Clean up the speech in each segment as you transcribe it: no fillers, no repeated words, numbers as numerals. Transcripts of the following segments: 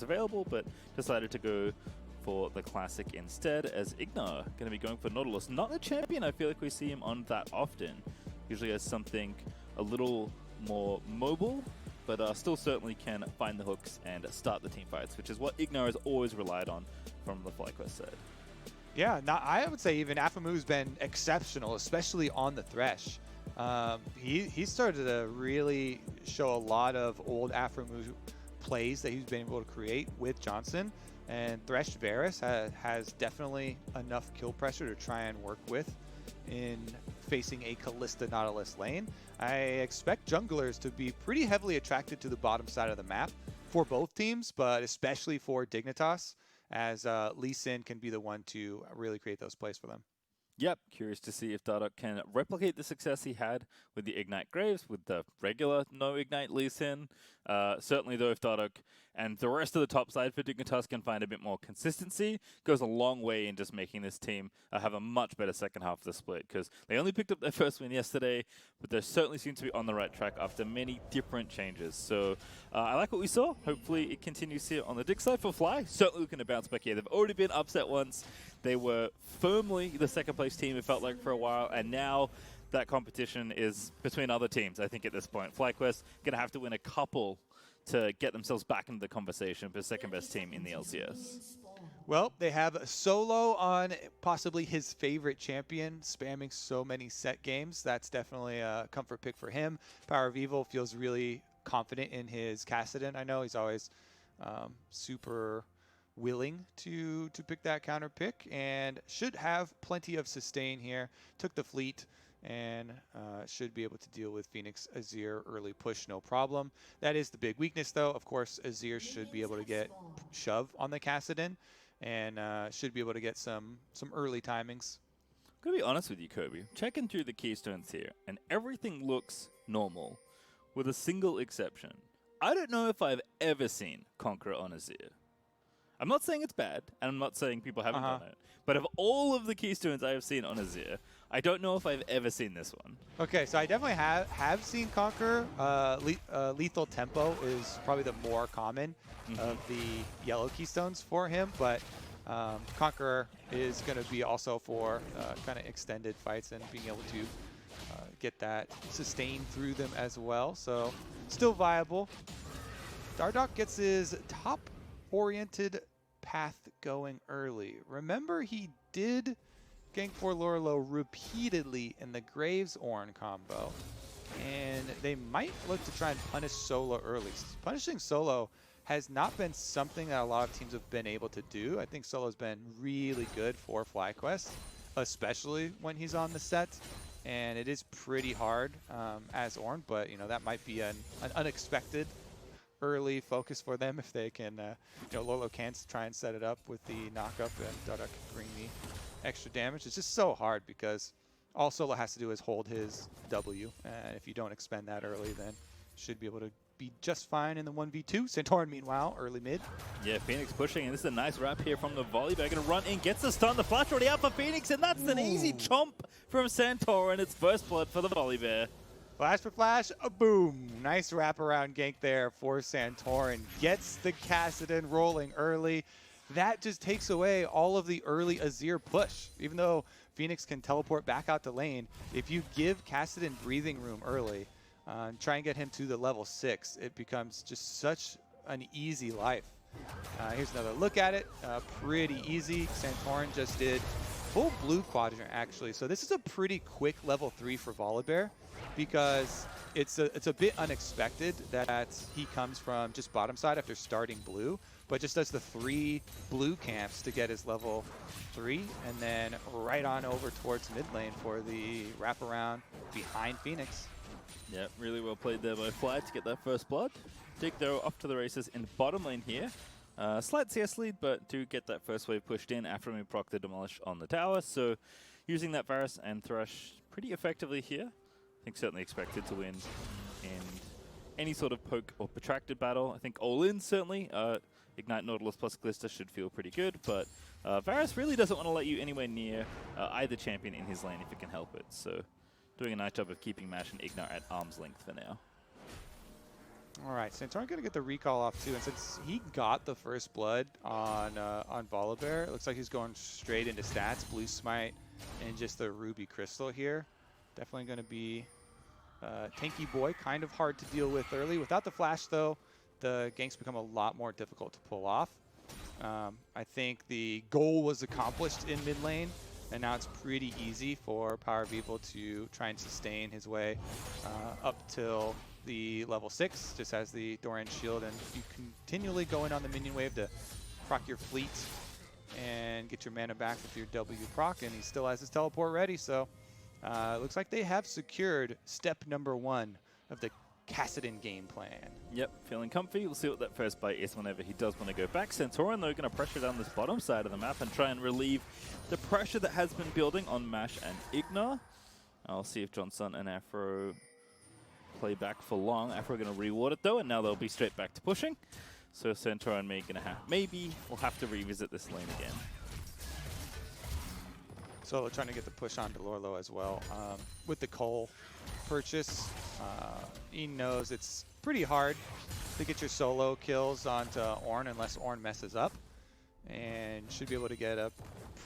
available, but decided to go for the classic instead, as IgNar going to be going for Nautilus. Not a champion I feel like we see him on that often. Usually as something a little more mobile, but still certainly can find the hooks and start the team fights, which is what IgNar has always relied on from the FlyQuest side. Yeah, I would say even aphromoo been exceptional, especially on the Thresh. He started to really show a lot of old aphromoo plays that he's been able to create with Johnsun, and Thresh Varus has definitely enough kill pressure to try and work with in facing a Kalista Nautilus lane. I expect junglers to be pretty heavily attracted to the bottom side of the map for both teams, but especially for Dignitas, as Lee Sin can be the one to really create those plays for them. Yep, curious to see if Dardoch can replicate the success he had with the Ignite Graves, with the regular no Ignite Lee Sin. Certainly though, if Dardoch and the rest of the top side for Dignitas can find a bit more consistency, goes a long way in just making this team have a much better second half of the split, because they only picked up their first win yesterday, but they certainly seem to be on the right track after many different changes. So I like what we saw. Hopefully it continues here on the Dig side for Fly. Certainly looking to bounce back here. They've already been upset once. They were firmly the second place team, it felt like, for a while, and now that competition is between other teams, I think, at this point. FlyQuest going to have to win a couple to get themselves back into the conversation for second best team in the LCS. Well, they have a Solo on possibly his favorite champion, spamming so many Sett games. That's definitely a comfort pick for him. PowerOfEvil feels really confident in his Kassadin. I know he's always super willing to pick that counter pick, and should have plenty of sustain here. Took the fleet and should be able to deal with Fenix Azir early push, no problem. That is the big weakness, though. Of course, Azir should be able to get shove on the Kassadin, and should be able to get some early timings. I'm going to be honest with you, Kobe. Checking through the keystones here, and everything looks normal, with a single exception. I don't know if I've ever seen Conqueror on Azir. I'm not saying it's bad, and I'm not saying people haven't done it, but of all of the keystones I have seen on Azir, I don't know if I've ever seen this one. Okay, so I definitely have seen Conqueror. Lethal Tempo is probably the more common of the yellow keystones for him, but Conqueror is going to be also for kind of extended fights and being able to get that sustain through them as well. So still viable. Dardoch gets his top-oriented path going early. Remember, he did gank for Lourlo repeatedly in the Graves Ornn combo, and they might look to try and punish Solo early. Punishing Solo has not been something that a lot of teams have been able to do. I think Solo's been really good for FlyQuest, especially when he's on the Sett, and it is pretty hard as Ornn, but you know, that might be an unexpected early focus for them if they can, you know, Lourlo can try and set it up with the knockup, and Dardoch can bring the extra damage. It's just so hard because all Solo has to do is hold his W, and if you don't expend that early, then should be able to be just fine in the 1v2. Santorin, meanwhile, early mid. Yeah, Fenix pushing, and this is a nice wrap here from the Volibear. Going to run in, gets the stun, the flash already out for Fenix, and that's an easy chomp from Santorin. It's first blood for the Volibear. Flash for flash, a boom. Nice wraparound gank there for Santorin. Gets the Kassadin rolling early. That just takes away all of the early Azir push. Even though Fenix can teleport back out the lane, if you give Kassadin breathing room early, try and get him to the level 6, it becomes just such an easy life. Here's another look at it. Pretty easy. Santorin just did full blue quadrant, actually. So this is a pretty quick level 3 for Volibear, because it's a bit unexpected that he comes from just bottom side after starting blue, but just does the 3 blue camps to get his level 3, and then right on over towards mid lane for the wraparound behind Fenix. Yeah, really well played there by Fly to get that first blood. Dig, though, off to the races in bottom lane here. Slight CS lead, but to get that first wave pushed in, aphromoo proc the demolish on the tower, so using that Varus and Thresh pretty effectively here. I think certainly expected to win in any sort of poke or protracted battle. I think all in, certainly. Ignite Nautilus plus Kalista should feel pretty good, but Varus really doesn't want to let you anywhere near either champion in his lane if it can help it. So doing a nice job of keeping Mash and IgNar at arm's length for now. All right, Santorin gonna get the recall off too, and since he got the first blood on Volibear, it looks like he's going straight into stats, blue smite, and just the ruby crystal here. Definitely gonna be tanky boy, kind of hard to deal with early. Without the flash though, the ganks become a lot more difficult to pull off. I think the goal was accomplished in mid lane, and now it's pretty easy for PowerOfEvil to try and sustain his way up till the level 6, just has the Doran shield, and you continually go in on the minion wave to proc your fleet and get your mana back with your W proc, and he still has his teleport ready, so it looks like they have secured step number 1 of the Kassadin game plan. Yep, feeling comfy. We'll see what that first bite is whenever he does want to go back. Santorin, though, going to pressure down this bottom side of the map and try and relieve the pressure that has been building on Mash and IgNar. I'll see if Johnsun and aphromoo play back for long. aphromoo going to reward it, though, and now they'll be straight back to pushing. So Santorin maybe we'll have to revisit this lane again. Solo trying to get the push onto Lourlo as well. With the Cole purchase, he knows it's pretty hard to get your solo kills onto Ornn unless Ornn messes up, and should be able to get a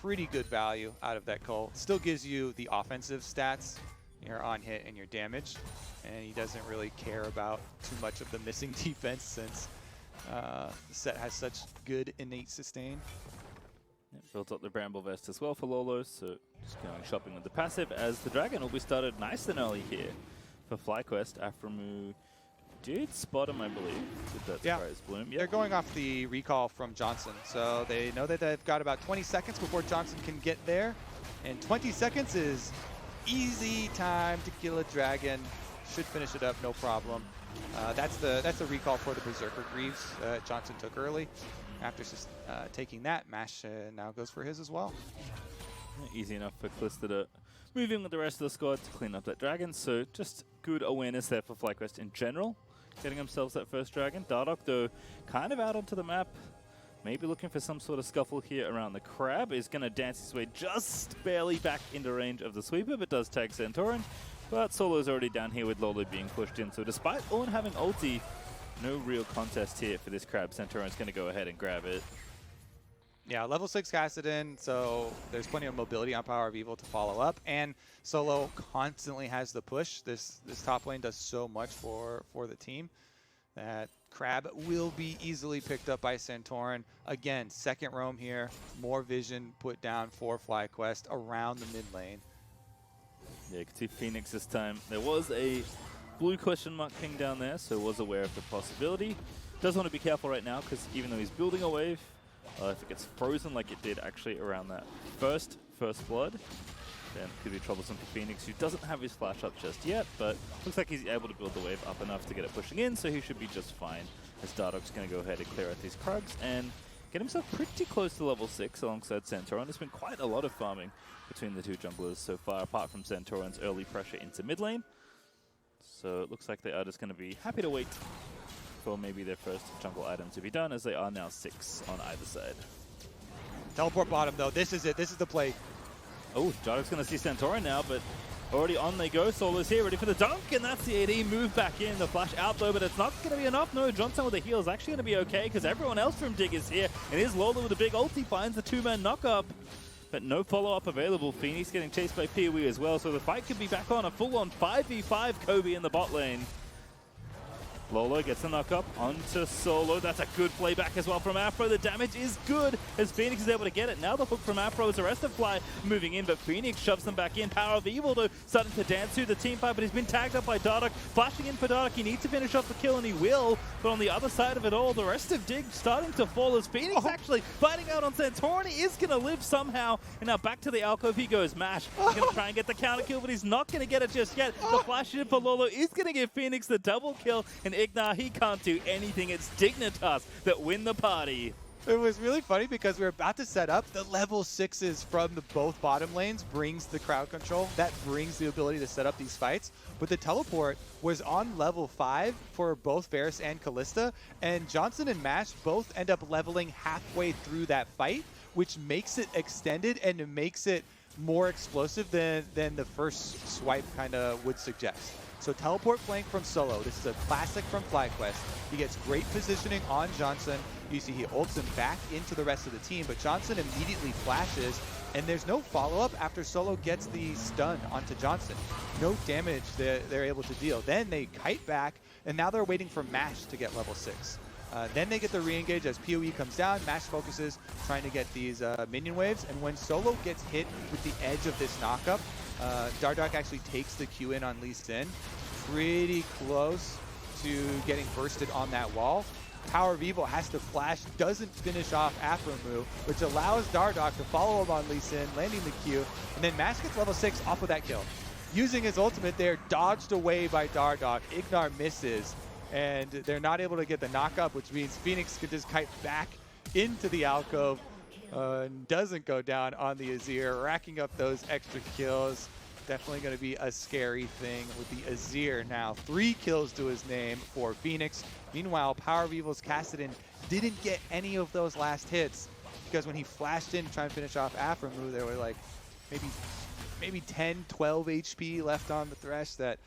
pretty good value out of that Cole. Still gives you the offensive stats, your on hit and your damage, and he doesn't really care about too much of the missing defense since Sett has such good innate sustain. Yep, built up the Bramble Vest as well for Lourlo, so just going shopping with the passive as the Dragon will be started nice and early here for FlyQuest. aphromoo did spot him, I believe, with that surprise bloom. Yep. They're going off the recall from Johnsun, so they know that they've got about 20 seconds before Johnsun can get there, and 20 seconds is easy time to kill a Dragon. Should finish it up, no problem. That's the recall for the Berserker Greaves Johnsun took early. After taking that, Mash now goes for his as well. Easy enough for Kalista to move in with the rest of the squad to clean up that Dragon, so just good awareness there for FlyQuest in general. Getting themselves that first Dragon. Dardoch, though, kind of out onto the map. Maybe looking for some sort of scuffle here around the crab. Is going to dance his way just barely back into range of the sweeper, but does tag Santorin. But Solo's already down here with Lourlo being pushed in, so despite Ornn having ulti, no real contest here for this crab. Santorin's going to go ahead and grab it. Yeah, level 6 Kassadin, so there's plenty of mobility on PowerOfEvil to follow up, and Solo constantly has the push. This top lane does so much for the team that crab will be easily picked up by Santorin. Again, second roam here, more vision put down for FlyQuest around the mid lane. Yeah, you can see Fenix this time. There was a blue question mark ping down there, so was aware of the possibility. Does want to be careful right now, because even though he's building a wave, if it gets frozen like it did actually around that first blood, then it could be troublesome for Fenix, who doesn't have his flash up just yet, but looks like he's able to build the wave up enough to get it pushing in, so he should be just fine, as Dardoch's going to go ahead and clear out these Krugs and get himself pretty close to level 6 alongside Santorin. There's been quite a lot of farming between the two junglers so far, apart from Santorin's early pressure into mid lane. So it looks like they are just going to be happy to wait for maybe their first jungle item to be done, as they are now 6 on either side. Teleport bottom, though. This is it. This is the play. Oh, Dardoch's going to see Santorin now, but already on they go. Solo's here, ready for the dunk, and that's the AD move back in. The flash out, though, but it's not going to be enough. No, Johnsun with the heal is actually going to be okay, because everyone else from Dig is here, and here's Lourlo with a big ulti, finds the 2-man knock-up. But no follow-up available. Phoenix getting chased by PoE as well, so the fight could be back on a full-on 5v5 Kobe in the bot lane. Lourlo gets the knock-up onto Solo. That's a good playback as well from aphromoo. The damage is good as Phoenix is able to get it. Now the hook from aphromoo as the rest of Fly moving in, but Phoenix shoves them back in. PowerOfEvil, though, starting to dance through the team fight, but he's been tagged up by Dardoch. Flashing in for Dardoch. He needs to finish off the kill, and he will. But on the other side of it all, the rest of Dig starting to fall as Phoenix actually fighting out on Santorin. He is going to live somehow. And now back to the alcove he goes. Mash. He's going to try and get the counter kill, but he's not going to get it just yet. The flash in for Lourlo is going to give Phoenix the double kill, and IgNar, he can't do anything. It's Dignitas that win the party. It was really funny because we were about to set up. The level 6s from the both bottom lanes brings the crowd control. That brings the ability to set up these fights. But the teleport was on level 5 for both Varus and Kalista. And Johnsun and Mash both end up leveling halfway through that fight, which makes it extended and it makes it more explosive than the first swipe kind of would suggest. So teleport flank from Solo. This is a classic from FlyQuest. He gets great positioning on Johnsun. You see he ults him back into the rest of the team, but Johnsun immediately flashes, and there's no follow-up after Solo gets the stun onto Johnsun. No damage they're able to deal. Then they kite back, and now they're waiting for Mash to get level 6. Then they get the re-engage as PoE comes down. Mash focuses, trying to get these minion waves. And when Solo gets hit with the edge of this knockup, Dardoch actually takes the Q in on Lee Sin. Pretty close to getting bursted on that wall. PowerOfEvil has to flash, doesn't finish off aphromoo, which allows Dardoch to follow him on Lee Sin, landing the Q. And then Mash gets level 6 off of that kill. Using his ultimate there, dodged away by Dardoch. IgNar misses. And they're not able to get the knock-up, which means Fenix could just kite back into the alcove and doesn't go down on the Azir, racking up those extra kills. Definitely going to be a scary thing with the Azir now. 3 kills to his name for Fenix. Meanwhile, PowerOfEvil's Kassadin didn't get any of those last hits because when he flashed in to try and finish off aphromoo, there were like maybe 10, 12 HP left on the Thresh that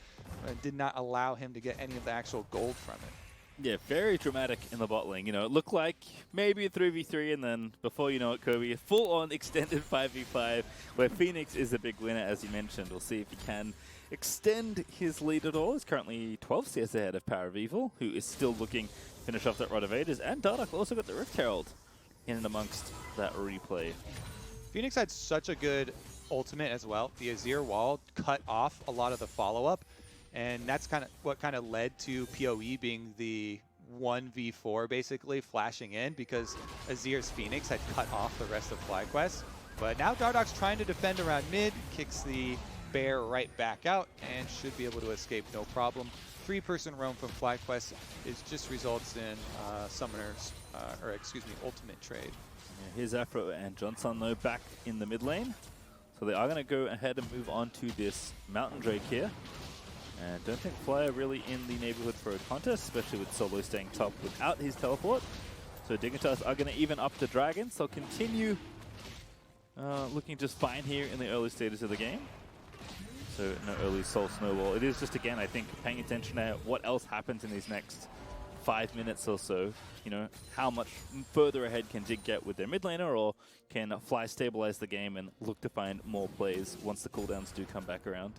did not allow him to get any of the actual gold from it. Yeah, very dramatic in the bot lane. You know, it looked like maybe a 3v3, and then before you know it, Kobe, a full-on extended 5v5, where Fenix is a big winner, as you mentioned. We'll see if he can extend his lead at all. He's currently 12 CS ahead of PowerOfEvil, who is still looking to finish off that Rod of Ages, and Dardoch also got the Rift Herald in and amongst that replay. Fenix had such a good ultimate as well. The Azir wall cut off a lot of the follow-up, and that's kind of what led to PoE being the 1v4 basically flashing in, because Azir's Fenix had cut off the rest of FlyQuest. But now Dardoch's trying to defend around mid, kicks the bear right back out, and should be able to escape no problem. 3-person roam from FlyQuest just results in summoners, ultimate trade. Yeah, here's Afro and Johnsun though back in the mid lane. So they are going to go ahead and move on to this Mountain Drake here. And don't think Fly are really in the neighborhood for a contest, especially with Solo staying top without his teleport. So Dignitas are going to even up the Dragons. They'll continue looking just fine here in the early stages of the game. So no early Soul Snowball. It is just, again, I think, paying attention to what else happens in these next 5 minutes or so. You know, how much further ahead can Dig get with their mid laner, or can Fly stabilize the game and look to find more plays once the cooldowns do come back around?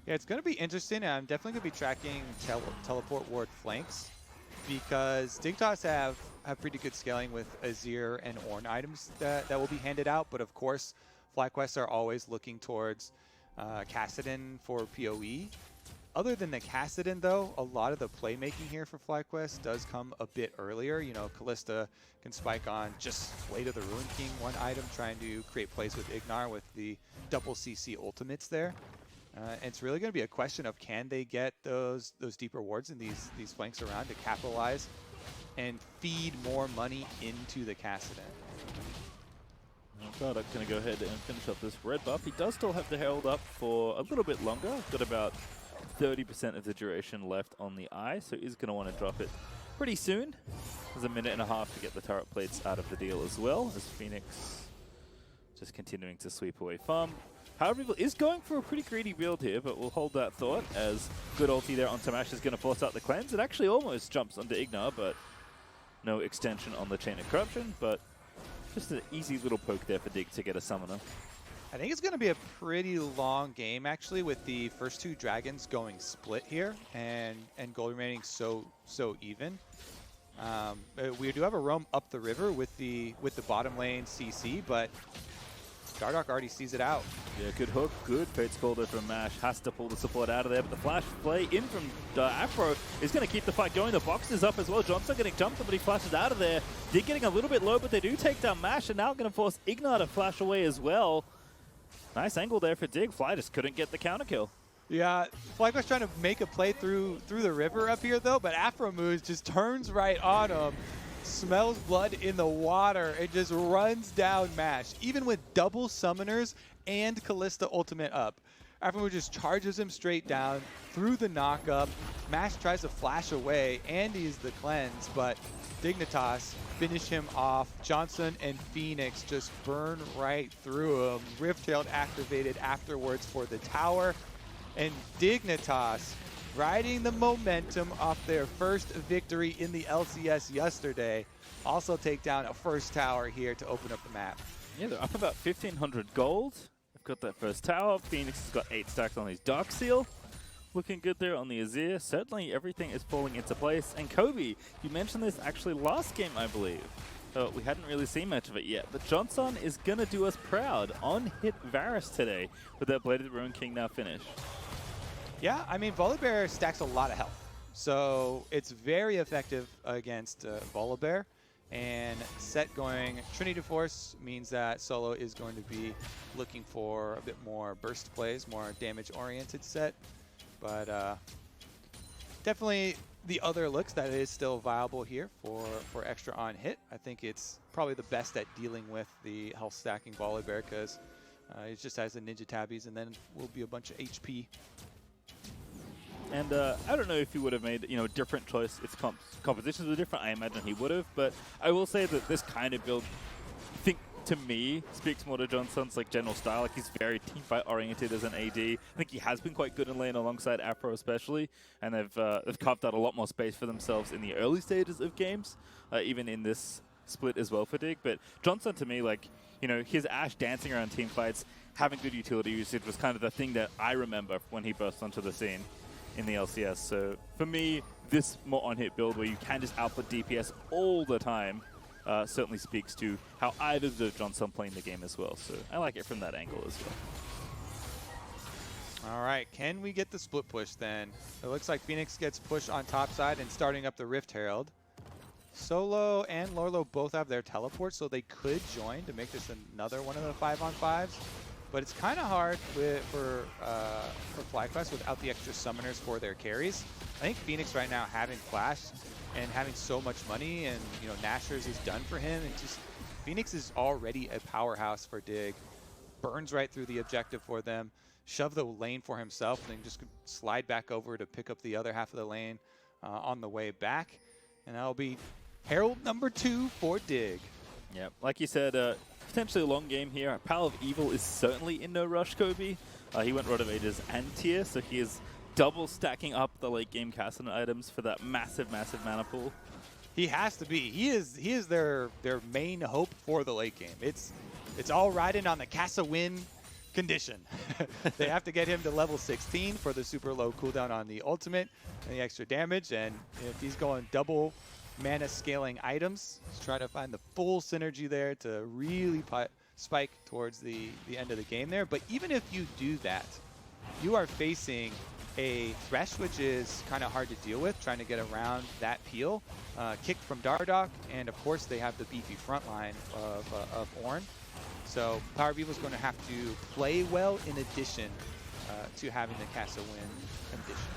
Yeah, it's going to be interesting. I'm definitely going to be tracking teleport ward flanks, because Dignitas have pretty good scaling with Azir and Ornn items that will be handed out. But of course, FlyQuest are always looking towards Kassadin for PoE. Other than the Kassadin, though, a lot of the playmaking here for FlyQuest does come a bit earlier. You know, Kalista can spike on just Blade of the Ruin King, one item, trying to create plays with IgNar with the double CC ultimates there. And it's really going to be a question of, can they get those deeper wards in these flanks around to capitalize and feed more money into the Kassadin. Dardoch going to go ahead and finish up this red buff. He does still have the Herald up for a little bit longer. Got about 30% of the duration left on the eye, so he's going to want to drop it pretty soon. There's a minute and a half to get the turret plates out of the deal as well, as Fenix just continuing to sweep away farm. PowerOfEvil is going for a pretty greedy build here, but we'll hold that thought, as good ulti there on Tamash is going to force out the cleanse. It actually almost jumps onto IgNar, but no extension on the Chain of Corruption, but just an easy little poke there for Dig to get a summoner. I think it's going to be a pretty long game, actually, with the first 2 dragons going split here, and gold remaining so even. We do have a roam up the river with the bottom lane CC, but Dardoch already sees it out. Yeah, good hook, good Fate's Calder from Mash. Has to pull the support out of there, but the flash play in from Afro is going to keep the fight going. The box is up as well. Johnsun getting jumped, but he flashes out of there. Dig getting a little bit low, but they do take down Mash, and now going to force IgNar to flash away as well. Nice angle there for Dig. Fly just couldn't get the counter kill. Yeah, FlyQuest trying to make a play through the river up here, though, but aphromoo just turns right on him. Smells blood in the water. It just runs down Mash, even with double summoners and Kalista ultimate up. aphromoo just charges him straight down through the knockup. Mash tries to flash away, and he's the cleanse, but Dignitas finish him off. Johnsun and Fenix just burn right through him. Rift Herald activated afterwards for the tower. And Dignitas, riding the momentum off their first victory in the LCS yesterday, also take down a first tower here to open up the map. Yeah, they're up about 1,500 gold. They've got that first tower. Fenix has got 8 stacks on his Dark Seal. Looking good there on the Azir. Certainly everything is falling into place. And Kobe, you mentioned this actually last game, I believe. We hadn't really seen much of it yet, but Johnsun is going to do us proud. On-hit Varus today with that Bladed Ruin King now finished. Yeah, I mean, Volibear stacks a lot of health. So it's very effective against Volibear. And Sett going Trinity Force means that Solo is going to be looking for a bit more burst plays, more damage-oriented Sett. But definitely the other looks that is still viable here for extra on hit. I think it's probably the best at dealing with the health stacking Volibear because it just has the Ninja Tabbies and then will be a bunch of HP. And I don't know if he would have made a different choice if compositions were different. I imagine he would have, but I will say that this kind of build, I think to me, speaks more to Johnsun's general style. He's very teamfight oriented as an AD. I think he has been quite good in lane alongside Aphro especially, and they've carved out a lot more space for themselves in the early stages of games, even in this split as well for Dig. But Johnsun to me, his Ashe dancing around team fights, having good utility usage was kind of the thing that I remember when he burst onto the scene in the LCS. So for me, this more on-hit build where you can just output DPS all the time certainly speaks to how I've observed Johnsun playing the game as well. So I like it from that angle as well. All right, can we get the split push then? It looks like Fenix gets pushed on top side and starting up the Rift Herald. Solo and Lourlo both have their teleport, so they could join to make this another one of the 5-on-5s. But it's kind of hard for FlyQuest without the extra summoners for their carries. I think Fenix right now having Flash and having so much money and Nashor's is done for him. And just Fenix is already a powerhouse for Dig. Burns right through the objective for them. Shove the lane for himself and then just slide back over to pick up the other half of the lane on the way back. And that'll be Herald number 2 for Dig. Yeah, like you said, potentially a long game here. PowerOfEvil is certainly in no rush, Kobe. He went Rod of Ages and tier, so he is double stacking up the late game Kassadin items for that massive, massive mana pool. He has to be. He is their main hope for the late game. It's all riding on the Kassadin condition. They have to get him to level 16 for the super low cooldown on the ultimate and the extra damage. And if he's going double mana scaling items, he's trying to find the full synergy there to really spike towards the end of the game there. But even if you do that, you are facing a Thresh, which is kind of hard to deal with, trying to get around that peel. Kicked from Dardoch, and of course they have the beefy front line of Ornn. So PowerOfEvil is going to have to play well in addition to having the Kassadin condition.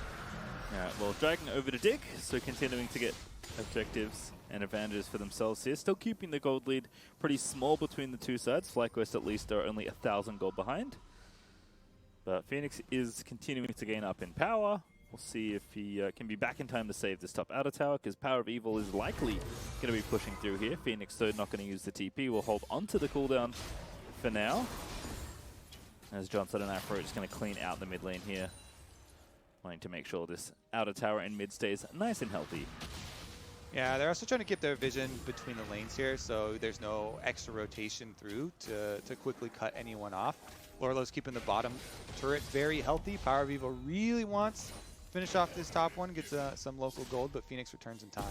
Alright, well, dragging over to Dig, so continuing to get objectives and advantages for themselves here. Still keeping the gold lead pretty small between the two sides. FlyQuest at least are only 1,000 gold behind. But Fenix is continuing to gain up in power. We'll see if he can be back in time to save this top outer tower, because PowerOfEvil is likely going to be pushing through here. Fenix, though, not going to use the TP. Will hold onto the cooldown for now. As Johnsun and Aphro are just going to clean out the mid lane here. Wanting to make sure this outer tower and mid stays nice and healthy. Yeah, they're also trying to keep their vision between the lanes here, so there's no extra rotation through to quickly cut anyone off. Lourlo's keeping the bottom turret very healthy. PowerOfEvil really wants to finish off this top one, gets some local gold, but Fenix returns in time.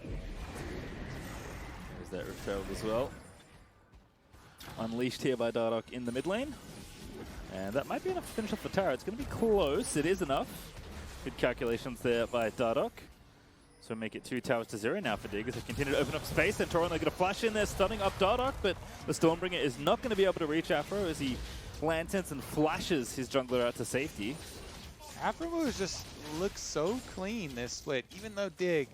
There's that Rift Herald as well. Unleashed here by Dardoch in the mid lane. And that might be enough to finish off the tower. It's going to be close. It is enough. Good calculations there by Dardoch. So make it 2 towers to 0 now for Dig as they continue to open up space. And Santorin, they're going to flash in there, stunning up Dardoch, but the Stormbringer is not going to be able to reach Aphro as he lanterns and flashes his jungler out to safety. aphromoo just looks so clean this split, even though Dig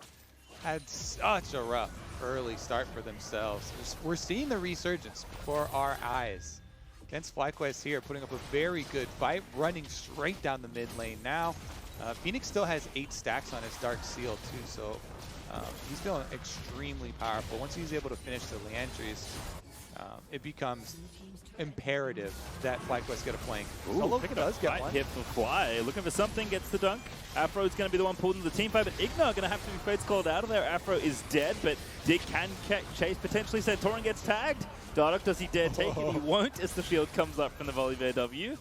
had such a rough early start for themselves. We're seeing the resurgence before our eyes. Against FlyQuest here, putting up a very good fight, running straight down the mid lane now. Fenix still has 8 stacks on his Dark Seal too, so he's feeling extremely powerful. Once he's able to finish the Leandries, it becomes imperative that FlyQuest get a flank. Ooh, Solo picking does up get fight one. here for Fly. Looking for something, gets the dunk. Aphro's going to be the one pulled into the team fight, but IgNar going to have to be fates called out of there. Aphro is dead, but Dig can chase potentially. Santorin gets tagged. Dardoch, does he dare take it? He won't as the shield comes up from the Volibear W.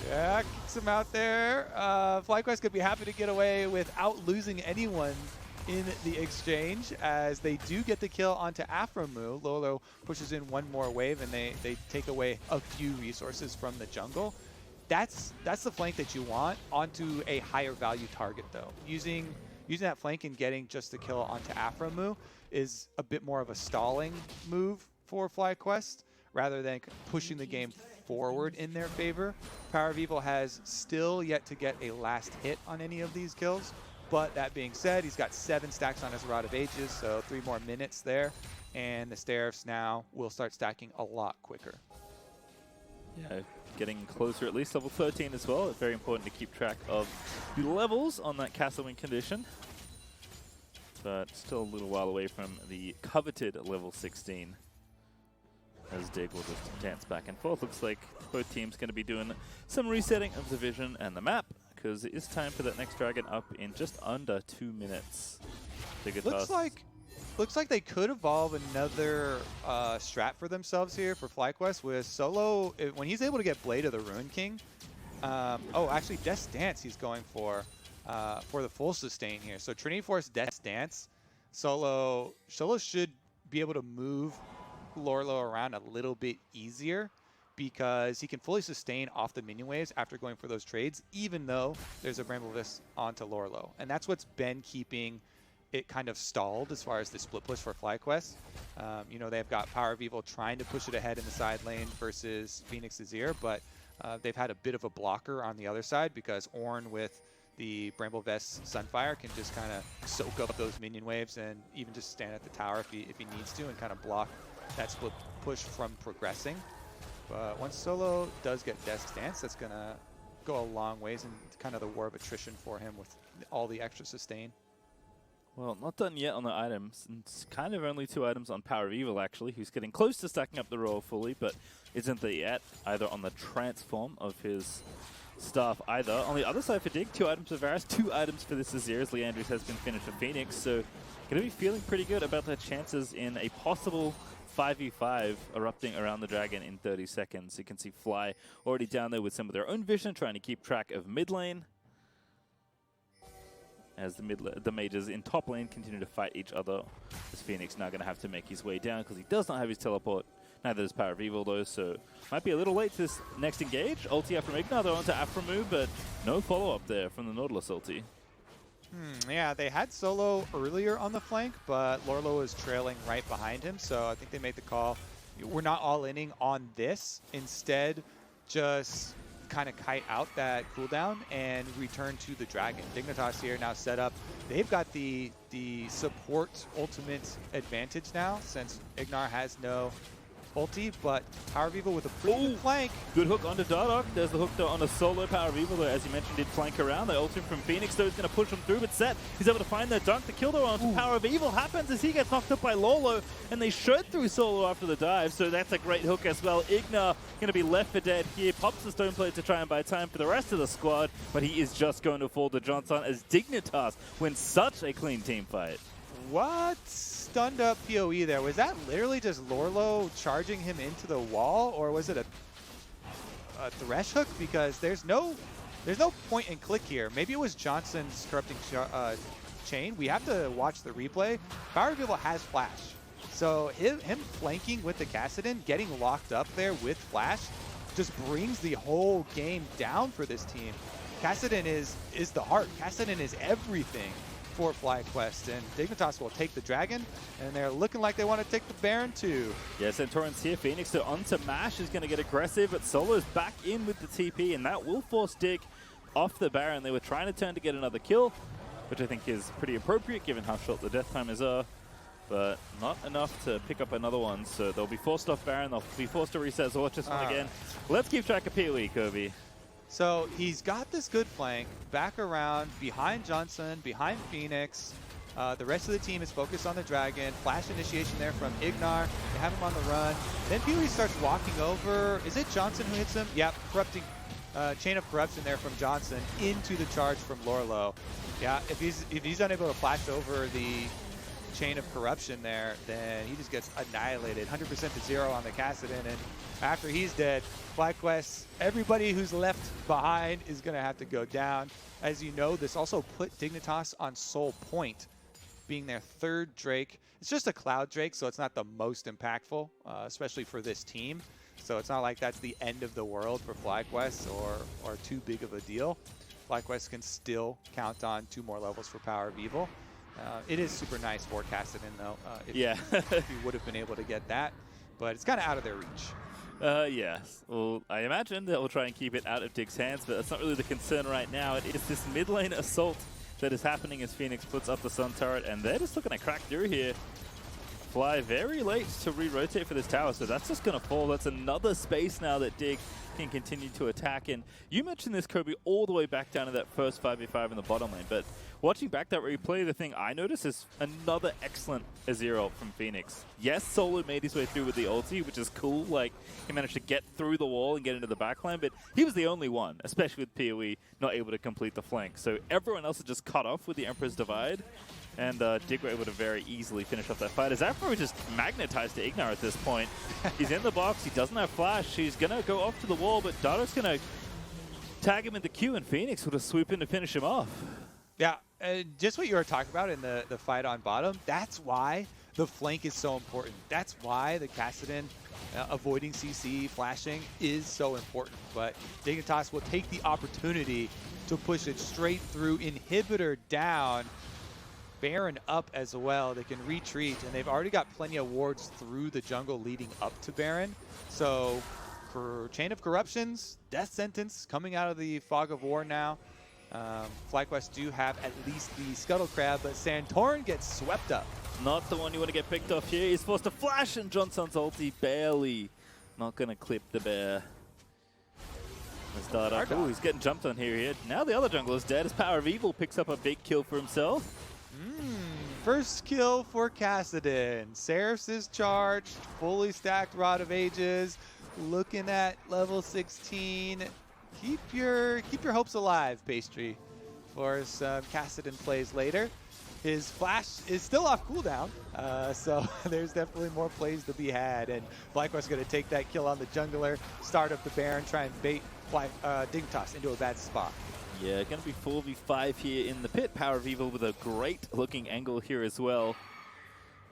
Yeah, kicks him out there. FlyQuest could be happy to get away without losing anyone in the exchange, as they do get the kill onto aphromoo. Lourlo pushes in one more wave, and they take away a few resources from the jungle. That's the flank that you want onto a higher value target, though. Using that flank and getting just the kill onto aphromoo is a bit more of a stalling move for FlyQuest, rather than pushing the game forward in their favor. PowerOfEvil has still yet to get a last hit on any of these kills. But that being said, he's got 7 stacks on his Rod of Ages, so 3 more minutes there. And the Stairs now will start stacking a lot quicker. Yeah, getting closer, at least level 13 as well. It's very important to keep track of the levels on that castle win condition. But still a little while away from the coveted level 16. As Dig will just dance back and forth. Looks like both teams going to be doing some resetting of the vision and the map, because it is time for that next dragon up in just under 2 minutes. Looks like they could evolve another strat for themselves here for FlyQuest with Solo. When he's able to get Blade of the Ruin King. Oh, actually, Death's Dance he's going for the full sustain here. So Trinity Force, Death's Dance. Solo should be able to move Lourlo around a little bit easier, because he can fully sustain off the minion waves after going for those trades, even though there's a Bramble-Vis onto Lourlo. And that's what's been keeping it kind of stalled as far as the split push for FlyQuest. You know, they've got PowerOfEvil trying to push it ahead in the side lane versus Phoenix Azir, but they've had a bit of a blocker on the other side, because Ornn with the Bramble-Vis Sunfire can just kind of soak up those minion waves and even just stand at the tower if he needs to, and kind of block that split push from progressing. But once Solo does get Death's Dance, that's going to go a long ways in kind of the war of attrition for him with all the extra sustain. Well, not done yet on the items. It's kind of only 2 items on PowerOfEvil, actually, who's getting close to stacking up the roll fully, but isn't there yet, either on the transform of his staff either. On the other side for Dig, 2 items for Varus, 2 items for this Azir, as Leandris has been finished for Phoenix, so going to be feeling pretty good about their chances in a possible 5v5 erupting around the dragon in 30 seconds. You can see Fly already down there with some of their own vision, trying to keep track of mid lane, as the mages in top lane continue to fight each other. As Phoenix now going to have to make his way down, because he does not have his teleport. Neither does PowerOfEvil, though, so might be a little late to this next engage. Ulti from IgNar, though, onto aphromoo, but no follow-up there from the Nautilus ulti. Yeah, they had Solo earlier on the flank, but Lourlo is trailing right behind him, so I think they made the call. We're not all-inning on this. Instead, just kind of kite out that cooldown and return to the dragon. Dignitas here now set up. They've got the support ultimate advantage now, since IgNar has no ulti, but PowerOfEvil with a pretty good flank. Good hook onto Dardoch. There's the hook though on a solo PowerOfEvil, though, as you mentioned, did flank around. They ulted from Phoenix, though, he's going to push him through, but Sett, he's able to find the dunk. The kill though onto PowerOfEvil happens as he gets knocked up by Lourlo, and they shred through solo after the dive, so that's a great hook as well. IgNar going to be left for dead here, pops the stone plate to try and buy time for the rest of the squad, but he is just going to fall to Johnsun as Dignitas wins such a clean team fight. What? Stunned up PoE there. Was that literally just Lourlo charging him into the wall, or was it a Thresh hook? Because there's no point and click here. Maybe it was Johnson's corrupting chain. We have to watch the replay. PowerOfEvil has flash, so him flanking with the Kassadin, getting locked up there with flash, just brings the whole game down for this team. Kassadin is the heart. Kassadin is everything for FlyQuest, and Dignitas will take the dragon, and they're looking like they want to take the Baron too. Yeah, Santorin's here. Phoenix, so onto Mash is going to get aggressive, but Solo's back in with the TP, and that will force Dig off the Baron. They were trying to turn to get another kill, which I think is pretty appropriate given how short the death timers are, but not enough to pick up another one, so they'll be forced off Baron. They'll be forced to reset Zorchus one again. Let's keep track of PoE, Kobe. So he's got this good flank back around behind Johnsun, behind Phoenix. The rest of the team is focused on the dragon. Flash initiation there from IgNar. They have him on the run. Then PoE starts walking over. Is it Johnsun who hits him? Yep, corrupting chain of corruption there from Johnsun into the charge from Lourlo. Yeah, if he's unable to flash over the chain of corruption there, then he just gets annihilated. 100% to 0 on the Kassadin, and after he's dead, FlyQuest, everybody who's left behind is going to have to go down. As you know, this also put Dignitas on Soul Point, being their third Drake. It's just a Cloud Drake, so it's not the most impactful, especially for this team. So it's not like that's the end of the world for FlyQuest or too big of a deal. FlyQuest can still count on 2 more levels for PowerOfEvil. It is super nice for Kassadin, though, if you would have been able to get that. But it's kind of out of their reach. Yes. Well, I imagine that we'll try and keep it out of Dig's hands, but that's not really the concern right now. It is this mid lane assault that is happening as Fenix puts up the Sun turret, and they're just looking to crack through here. Fly very late to re-rotate for this tower, so that's just going to fall. That's another space now that Dig can continue to attack. And you mentioned this, Kobe, all the way back down to that first 5v5 in the bottom lane, but watching back that replay, the thing I noticed is another excellent Azir ult from Fenix. Yes, Solo made his way through with the ulti, which is cool. Like, he managed to get through the wall and get into the backline, but he was the only one, especially with PoE, not able to complete the flank. So everyone else is just cut off with the Emperor's Divide. And Dig were able to very easily finish off that fight. As aphromoo just magnetized to IgNar at this point. He's in the box, he doesn't have flash, he's going to go off to the wall, but Dardoch's going to tag him in the queue, and Fenix will just swoop in to finish him off. Yeah, just what you were talking about in the fight on bottom, that's why the flank is so important. That's why the Kassadin avoiding CC, flashing is so important. But Dignitas will take the opportunity to push it straight through, inhibitor down, Baron up as well. They can retreat, and they've already got plenty of wards through the jungle leading up to Baron. So for Chain of Corruptions, Death Sentence coming out of the Fog of War now. FlyQuest do have at least the Scuttle Crab, but Santorin gets swept up. Not the one you want to get picked off here. He's forced to flash, and Johnsun's ulti barely not going to clip the bear. Dardoch. Ooh, he's getting jumped on here. Now the other jungler is dead as PowerOfEvil picks up a big kill for himself. First kill for Kassadin. Seraphs is charged, fully stacked Rod of Ages, looking at level 16. Keep your hopes alive, Pastry, for some Kassadin plays later. His flash is still off cooldown, so there's definitely more plays to be had. And FlyQuest going to take that kill on the jungler, start up the Baron, try and bait Dignitas into a bad spot. Yeah, going to be 4v5 here in the pit. PowerOfEvil with a great looking angle here as well.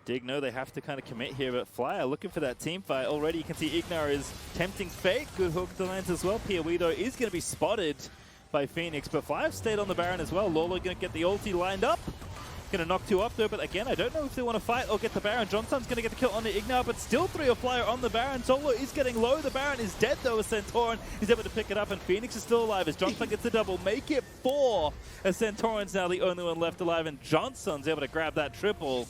Dig know they have to kind of commit here, but Fly are looking for that team fight. Already you can see IgNar is tempting fate. Good hook to lands as well. PoE though is going to be spotted by Fenix, but Fly have stayed on the Baron as well. Lourlo going to get the ulti lined up. Going to knock 2 up though, but again, I don't know if they want to fight or get the Baron. Johnsun's going to get the kill on the IgNar, but still 3 or Flyer on the Baron. Solo is getting low. The Baron is dead though as Santorin is able to pick it up, and Fenix is still alive as Johnsun gets the double. Make it 4 as Santorin's now the only one left alive, and Johnsun's able to grab that triple.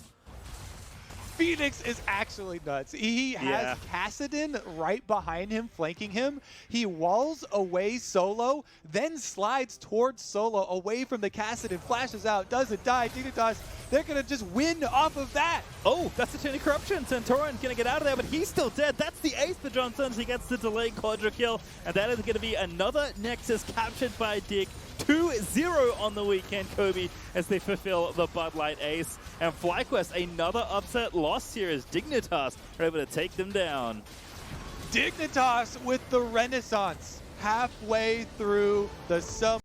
Fenix is actually nuts. He has Kassadin right behind him, flanking him. He walls away Solo, then slides towards Solo away from the Kassadin, flashes out, doesn't die. Dignitas, they're going to just win off of that. Oh, that's the Chain of Corruption. Santorin's going to get out of there, but he's still dead. That's the ace for Johnsun. He gets the delayed quadra kill, and that is going to be another Nexus captured by Dig. 2-0 on the weekend, Kobe, as they fulfill the Bud Light ace. And FlyQuest, another upset loss here as Dignitas are able to take them down. Dignitas with the Renaissance halfway through the summer.